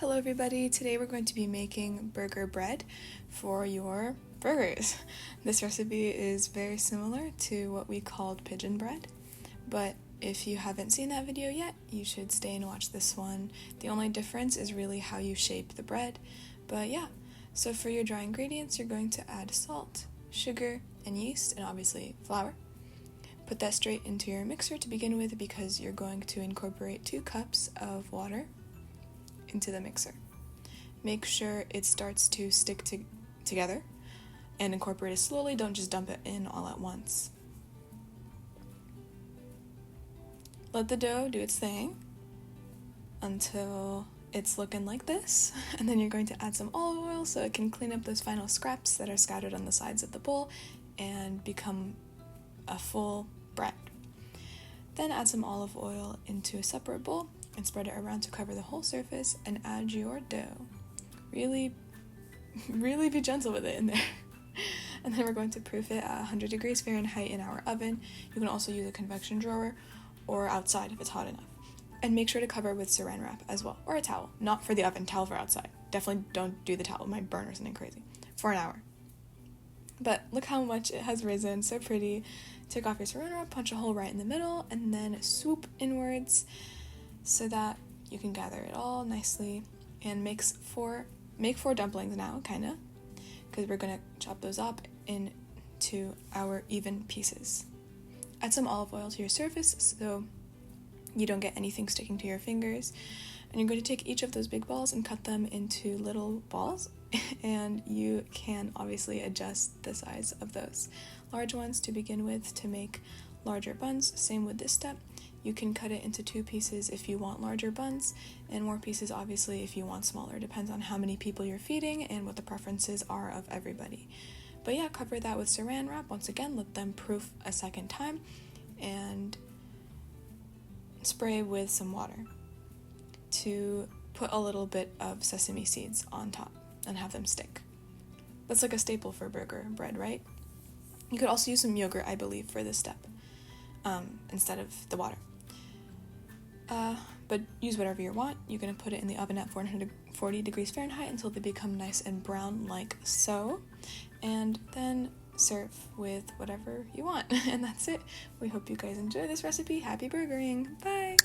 Hello everybody, today we're going to be making burger bread for your burgers. This recipe is very similar to what we called pigeon bread, but if you haven't seen that video yet, you should stay and watch this one. The only difference is really how you shape the bread, but yeah. So for your dry ingredients, you're going to add salt, sugar, and yeast, and obviously flour. Put that straight into your mixer to begin with because you're going to incorporate 2 cups of water into the mixer. Make sure it starts to stick together and incorporate it slowly. Don't just dump it in all at once. Let the dough do its thing until it's looking like this, and then you're going to add some olive oil so it can clean up those final scraps that are scattered on the sides of the bowl and become a full bread. Then add some olive oil into a separate bowl and spread it around to cover the whole surface, and add your dough. Really be gentle with it in there. And then we're going to proof it at 100 degrees Fahrenheit in our oven. You can also use a convection drawer or outside if it's hot enough. And make sure to cover with saran wrap as well, or a towel. Not for the oven, towel for outside. Definitely don't do the towel, it might burn or something crazy. For an hour. But look how much it has risen, so pretty. Take off your saran wrap, punch a hole right in the middle, and then swoop inwards so that you can gather it all nicely, and make 4 dumplings now, kinda, because we're gonna chop those up into our even pieces. Add some olive oil to your surface so you don't get anything sticking to your fingers, and you're going to take each of those big balls and cut them into little balls, and you can obviously adjust the size of those. Large ones to begin with to make larger buns. Same with this step. You can cut it into 2 pieces if you want larger buns, and more pieces obviously if you want smaller. Depends on how many people you're feeding and what the preferences are of everybody. But yeah, cover that with saran wrap. Once again, let them proof a second time, and spray with some water to put a little bit of sesame seeds on top and have them stick. That's like a staple for burger bread, right? You could also use some yogurt, I believe, for this step instead of the water. But use whatever you want. You're going to put it in the oven at 440 degrees Fahrenheit until they become nice and brown like so, and then serve with whatever you want. And that's it. We hope you guys enjoy this recipe. Happy burgering. Bye!